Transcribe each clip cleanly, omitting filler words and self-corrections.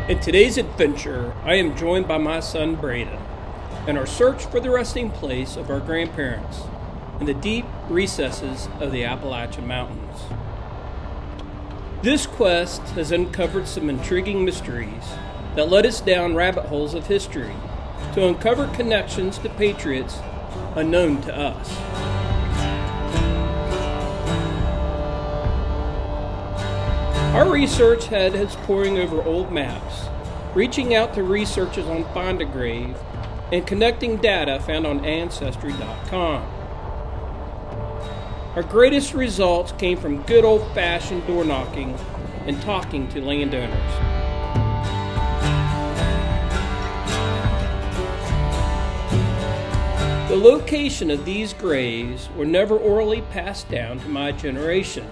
In today's adventure, I am joined by my son Braden in our search for the resting place of our grandparents in the deep recesses of the Appalachian Mountains. This quest has uncovered some intriguing mysteries that led us down rabbit holes of history to uncover connections to patriots unknown to us. Our research had us poring over old maps, reaching out to researchers on Find a Grave, and connecting data found on Ancestry.com. Our greatest results came from good old-fashioned door knocking and talking to landowners. The location of these graves were never orally passed down to my generation,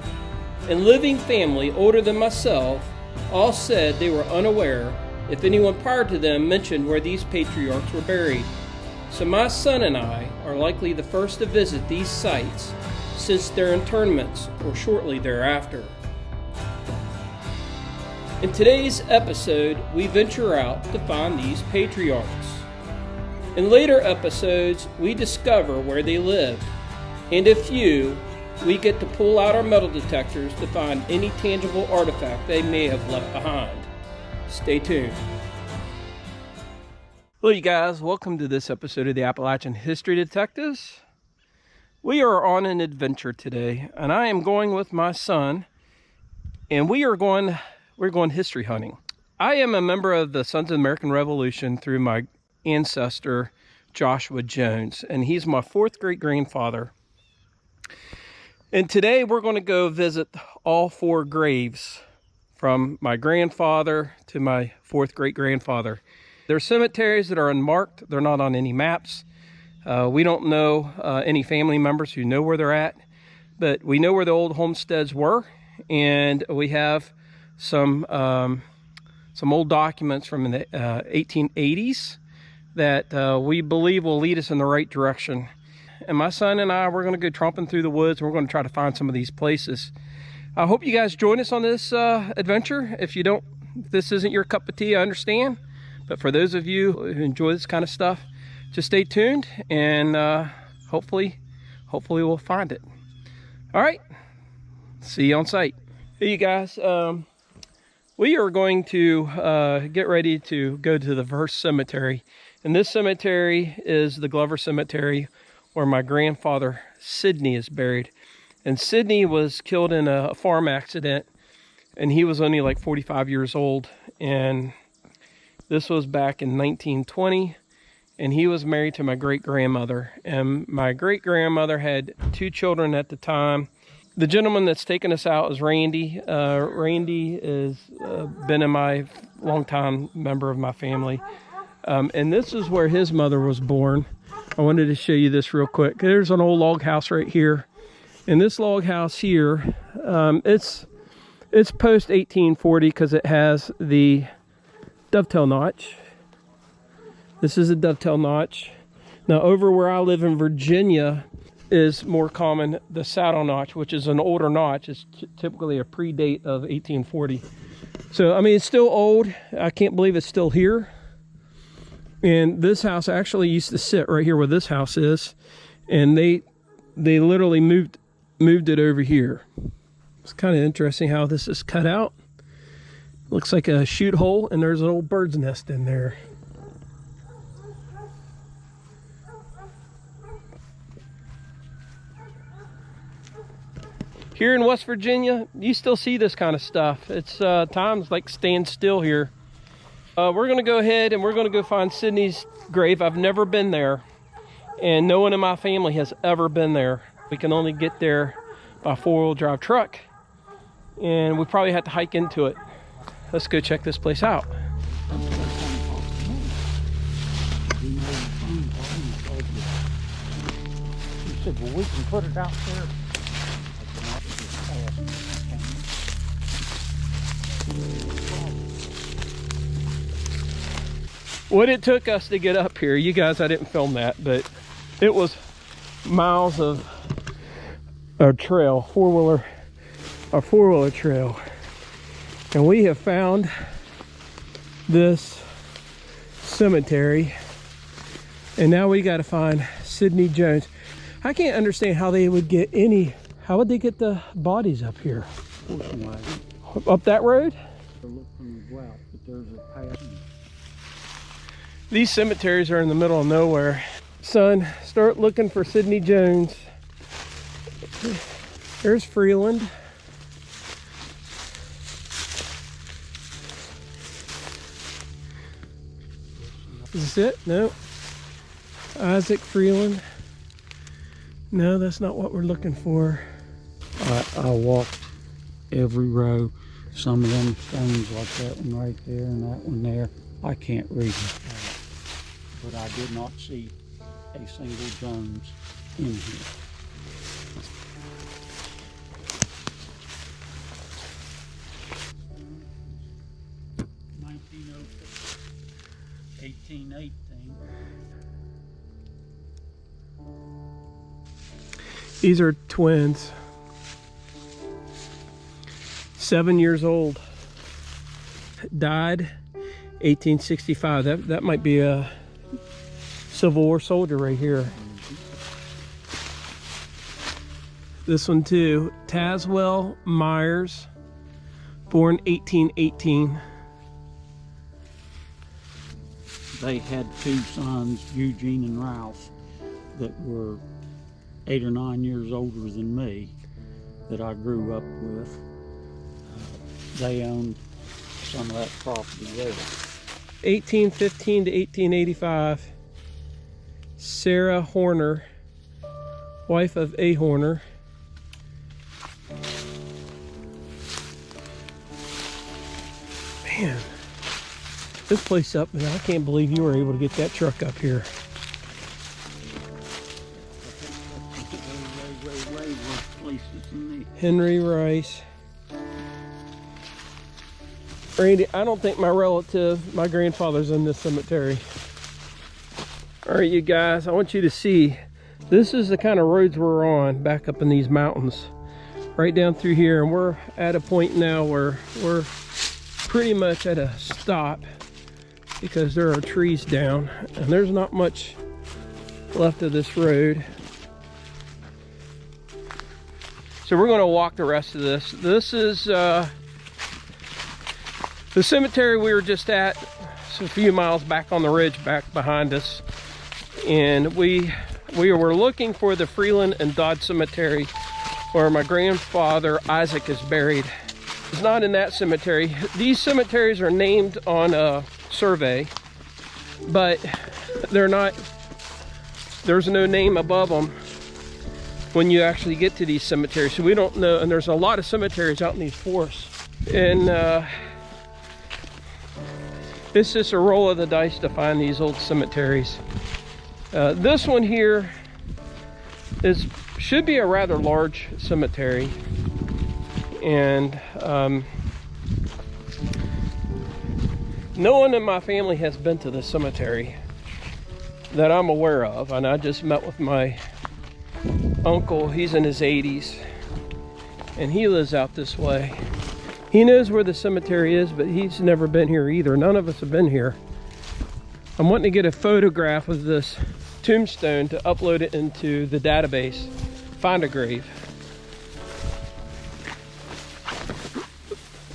and living family older than myself all said they were unaware if anyone prior to them mentioned where these patriarchs were buried. So my son and I are likely the first to visit these sites since their interments or shortly thereafter. In today's episode, we venture out to find these patriarchs. In later episodes, we discover where they lived, and if you, we get to pull out our metal detectors to find any tangible artifact they may have left behind. Stay tuned. Hello you guys, welcome to this episode of the Appalachian History Detectives. We are on an adventure today, and I am going with my son, and we're going history hunting. I am a member of the Sons of the American Revolution through my ancestor, Joshua Jones, and he's my fourth great-grandfather. And today we're going to go visit all four graves from my grandfather to my fourth great-grandfather. They're cemeteries that are unmarked. They're not on any maps. We don't know any family members who know where they're at, but we know where the old homesteads were, and we have some old documents from the 1880s that we believe will lead us in the right direction. And my son and I, we're going to go tromping through the woods, and we're going to try to find some of these places. I hope you guys join us on this adventure. If this isn't your cup of tea, I understand. But for those of you who enjoy this kind of stuff, just stay tuned, and hopefully we'll find it. All right, see you on site. Hey, you guys, we are going to get ready to go to the first cemetery. And this cemetery is the Glover Cemetery, where my grandfather Sidney is buried. And Sidney was killed in a farm accident, and he was only like 45 years old. And this was back in 1920, and he was married to my great-grandmother. And my great-grandmother had two children at the time. The gentleman that's taken us out is Randy. Randy has been in my long-time member of my family. And this is where his mother was born. I wanted to show you this real quick. There's an old log house right here. And this log house here, it's post 1840 because it has the dovetail notch. This is a dovetail notch. Now over where I live in Virginia is more common the saddle notch, which is an older notch. It's typically a predate of 1840. So, I mean, it's still old. I can't believe it's still here. And this house actually used to sit right here where this house is, and they literally moved it over here. It's kind of interesting how this is cut out. Looks like a chute hole, and there's an old bird's nest in there. Here in West Virginia, you still see this kind of stuff. It's times like stand still here. We're going to go ahead and we're going to go find Sidney's grave. I've never been there, and no one in my family has ever been there. We can only get there by four-wheel drive truck, and we probably have to hike into it. Let's go check this place out. He said, well, we can put it out there. What it took us to get up here, you guys, I didn't film that, but it was miles of our trail, four-wheeler trail. And we have found this cemetery. And now we got to find Sidney Jones. I can't understand how they would get how would they get the bodies up here? Portion wagon. Up that road? Look from the route, but there's a path. These cemeteries are in the middle of nowhere. Son, start looking for Sidney Jones. There's Freeland. Is this it? No. Isaac Freeland. No, that's not what we're looking for. I walked every row. Some of them stones like that one right there and that one there. I can't read it. But I did not see a single Jones in here. (1906) 1818. These are twins. 7 years old. Died 1865. That might be a Civil War soldier right here. This one too. Tazewell Myers, born 1818. They had two sons, Eugene and Ralph, that were 8 or 9 years older than me, that I grew up with. They owned some of that property there. 1815 to 1885. Sarah Horner, wife of A. Horner. Man, this place up, man, I can't believe you were able to get that truck up here. Henry Rice. Randy, I don't think my grandfather's in this cemetery. All right, you guys, I want you to see, this is the kind of roads we're on back up in these mountains. Right down through here, and we're at a point now where we're pretty much at a stop because there are trees down and there's not much left of this road. So we're going to walk the rest of this. This is the cemetery we were just at. It's a few miles back on the ridge back behind us. And we were looking for the Freeland and Dodd Cemetery where my grandfather Isaac is buried. It's not in that cemetery. These cemeteries are named on a survey, but they're not, there's no name above them when you actually get to these cemeteries. So we don't know, and there's a lot of cemeteries out in these forests. And it's just a roll of the dice to find these old cemeteries. This one here should be a rather large cemetery. And no one in my family has been to this cemetery that I'm aware of. And I just met with my uncle. He's in his 80s and he lives out this way. He knows where the cemetery is, but he's never been here either. None of us have been here. I'm wanting to get a photograph of this tombstone to upload it into the database, Find a Grave.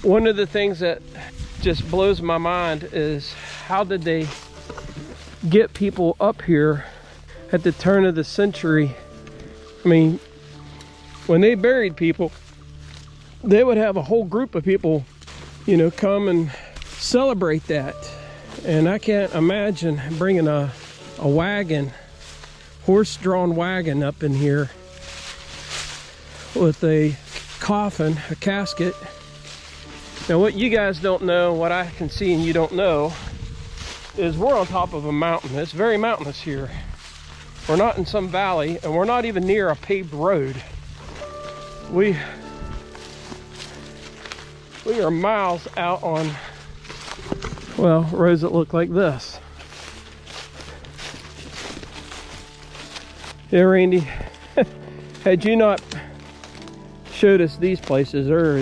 One of the things that just blows my mind is how did they get people up here at the turn of the century? I mean, when they buried people, they would have a whole group of people, you know, come and celebrate that. And I can't imagine bringing a wagon, horse-drawn wagon up in here with a coffin, a casket. Now what you guys don't know, what I can see and you don't know, is we're on top of a mountain. It's very mountainous here. We're not in some valley, and we're not even near a paved road. We are miles out on, well, roads that look like this. Yeah, Randy, had you not showed us these places, there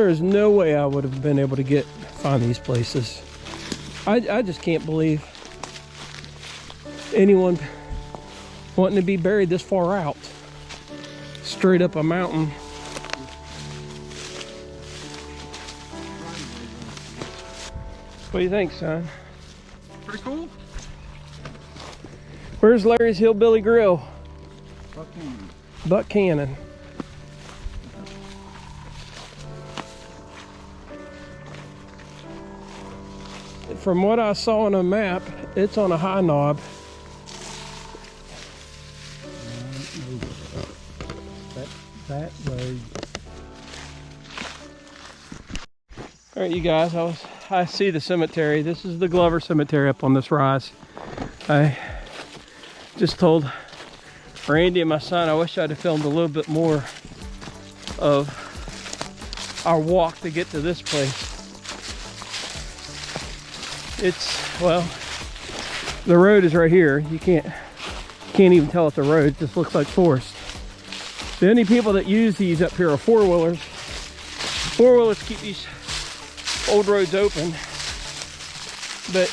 is no way I would have been able to get find these places. I just can't believe anyone wanting to be buried this far out, straight up a mountain. What do you think, son? Pretty cool. Where's Larry's Hillbilly Grill? Buchanan. Buck Cannon. From what I saw on a map, it's on a high knob. That way. All right, you guys, I see the cemetery. This is the Glover Cemetery up on this rise. I just told Randy and my son I wish I'd have filmed a little bit more of our walk to get to this place. Well, the road is right here. You can't even tell it's a road. It just looks like forest. The only people that use these up here are four-wheelers. Four-wheelers keep these old roads open. But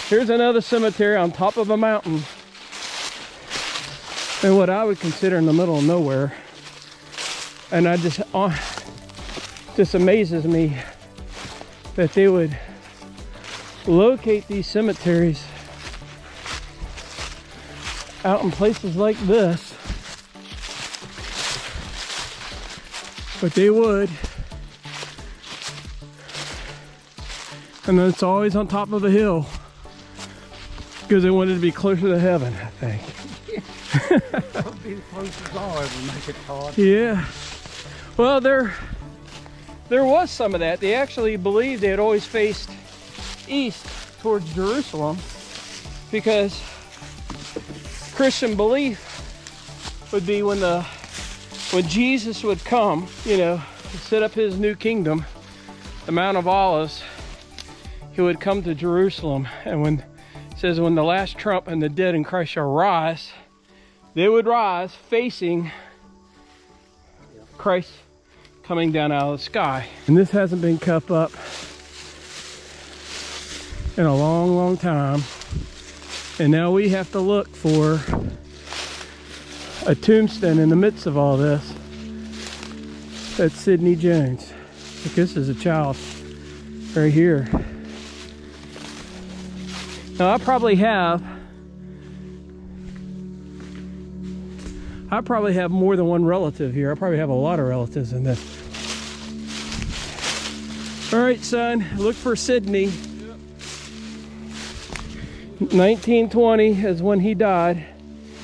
here's another cemetery on top of a mountain in what I would consider in the middle of nowhere. And I just amazes me that they would locate these cemeteries out in places like this. But they would. And then it's always on top of a hill because they wanted to be closer to heaven, I think. That would be the closest I'll ever make it, Todd. Yeah. Well, there was some of that. They actually believed they had always faced east towards Jerusalem because Christian belief would be when Jesus would come, you know, to set up his new kingdom, the Mount of Olives, he would come to Jerusalem. And when it says when the last trump and the dead in Christ shall rise, they would rise facing Christ coming down out of the sky. And this hasn't been kept up in a long, long time. And now we have to look for a tombstone in the midst of all this. That's Sidney Jones. I think this is a child right here. Now I probably have more than one relative here. I probably have a lot of relatives in this. All right, son, look for Sidney. 1920 is when he died.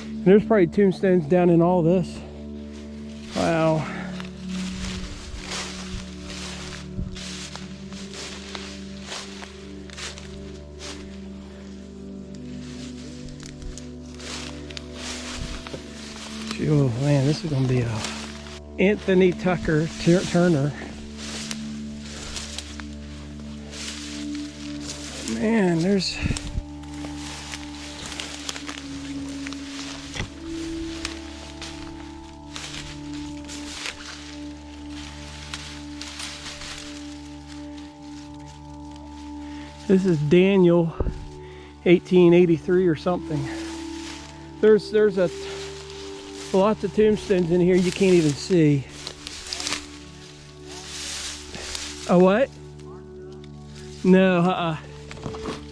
And there's probably tombstones down in all this. Wow. Oh man, this is gonna be a Anthony Tucker Turner. Man, there's this is Daniel 1883 or something. There's lots of tombstones in here you can't even see. A what? No,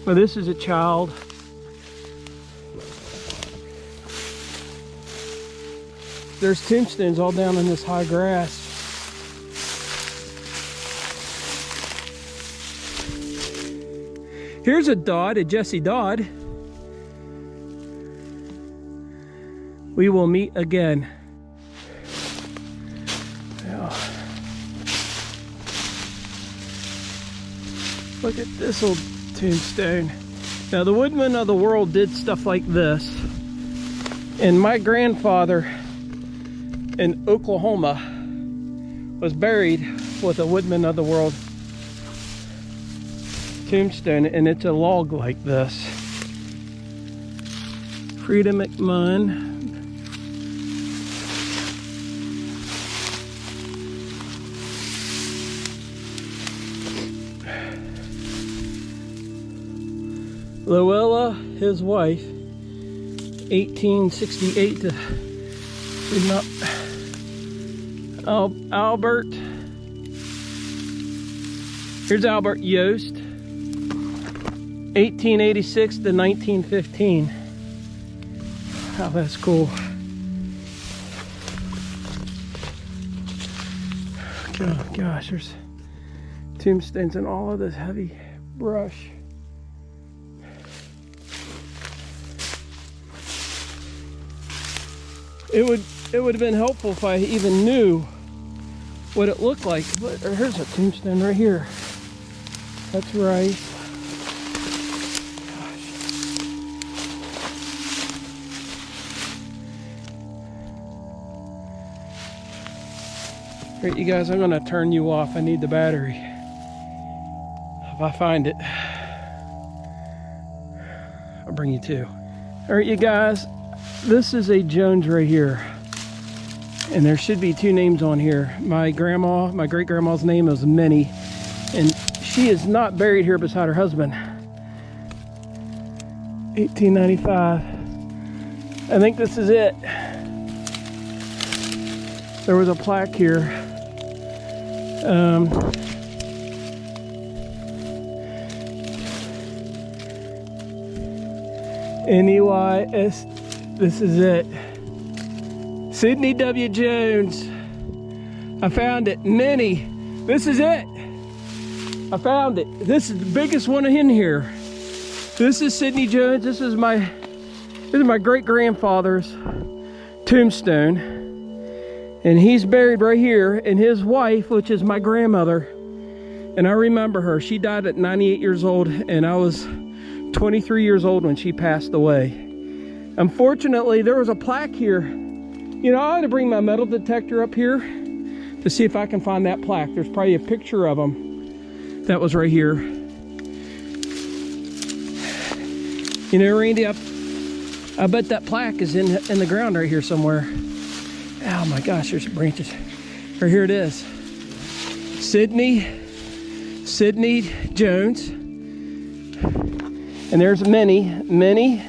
Well, this is a child. There's tombstones all down in this high grass. Here's a Dodd, a Jesse Dodd. We will meet again. Yeah. Look at this old tombstone. Now the woodmen of the world did stuff like this. And my grandfather in Oklahoma was buried with a woodman of the world tombstone, and it's a log like this. Frida McMunn. Luella, his wife, 1868 to Albert. Here's Albert Yost, 1886 to 1915. Oh, that's cool. Oh gosh, there's tombstones and all of this heavy brush. It would have been helpful if I even knew what it looked like. But here's a tombstone right here. That's right. Alright, you guys, I'm gonna turn you off. I need the battery. If I find it, I'll bring you to. Alright, you guys, this is a Jones right here. And there should be two names on here. My great-grandma's name is Minnie. And she is not buried here beside her husband. 1895. I think this is it. There was a plaque here. NEYS, this is it. Sidney W. Jones. I found it. Minnie, this is it. I found it. This is the biggest one in here. This is Sidney Jones. This is my great-grandfather's tombstone. And he's buried right here. And his wife, which is my grandmother, and I remember her. She died at 98 years old, and I was 23 years old when she passed away. Unfortunately, there was a plaque here. You know, I ought to bring my metal detector up here to see if I can find that plaque. There's probably a picture of him that was right here. You know, Randy, I bet that plaque is in the ground right here somewhere. Oh my gosh, there's branches. Right here it is. Sidney Jones. And there's Minnie.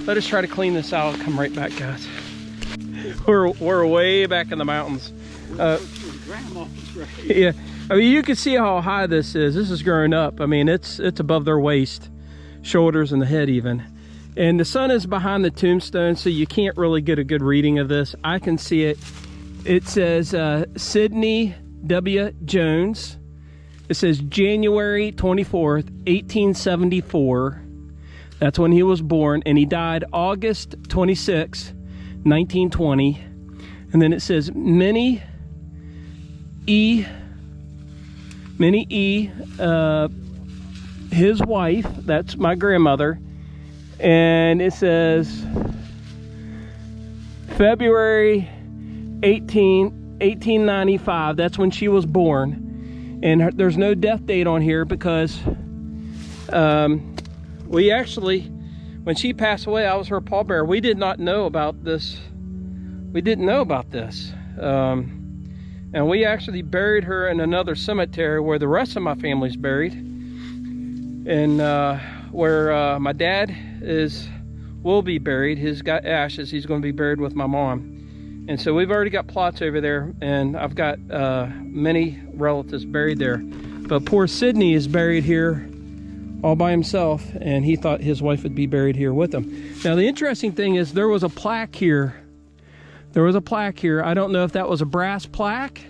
Let us try to clean this out. I'll come right back, guys. We're way back in the mountains. Yeah, I mean, you can see how high this is. This is growing up. I mean, it's above their waist, shoulders, and the head even. And the sun is behind the tombstone, so you can't really get a good reading of this. I can see it. It says Sidney W. Jones. It says January 24th, 1874. That's when he was born, and he died August 26, 1920. And then it says Minnie E, his wife, that's my grandmother. And it says February 1895. That's when she was born. And there's no death date on here because we actually, when she passed away, I was her pallbearer. We did not know about this. We didn't know about this. And we actually buried her in another cemetery where the rest of my family's buried. And where my dad will be buried. He's got ashes. He's going to be buried with my mom. And so we've already got plots over there, and I've got many relatives buried there. But poor Sidney is buried here all by himself, and he thought his wife would be buried here with him. Now the interesting thing is there was a plaque here. There was a plaque here. I don't know if that was a brass plaque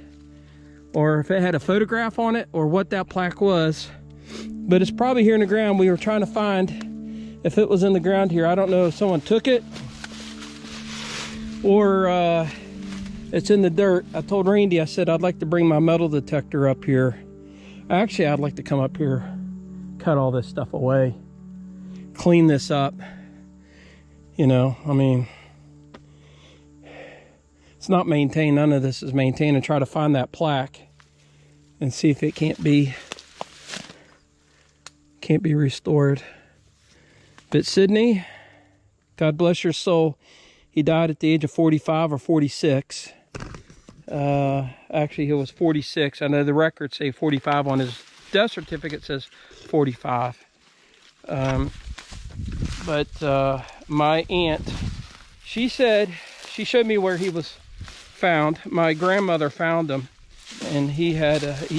or if it had a photograph on it or what that plaque was. But it's probably here in the ground. We were trying to find if it was in the ground here. I don't know if someone took it or it's in the dirt. I told Randy, I said, I'd like to bring my metal detector up here. Actually, I'd like to come up here, cut all this stuff away, clean this up. You know, I mean, it's not maintained. None of this is maintained, and try to find that plaque and see if it can't be restored. But Sidney, God bless your soul. He died at the age of 45 or 46. Actually, he was 46. I know the records say 45 on his death certificate, says 45. But my aunt, she said, she showed me where he was found. My grandmother found him, and he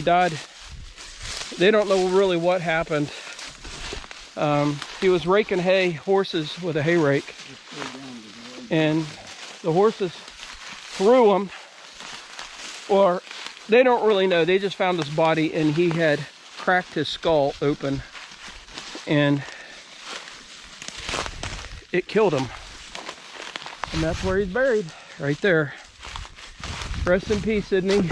died. They don't know really what happened. He was raking horses with a hay rake, and the horses threw him, or they don't really know. They just found his body, and he had cracked his skull open, and it killed him. And that's where he's buried, right there. Rest in peace, Sydney.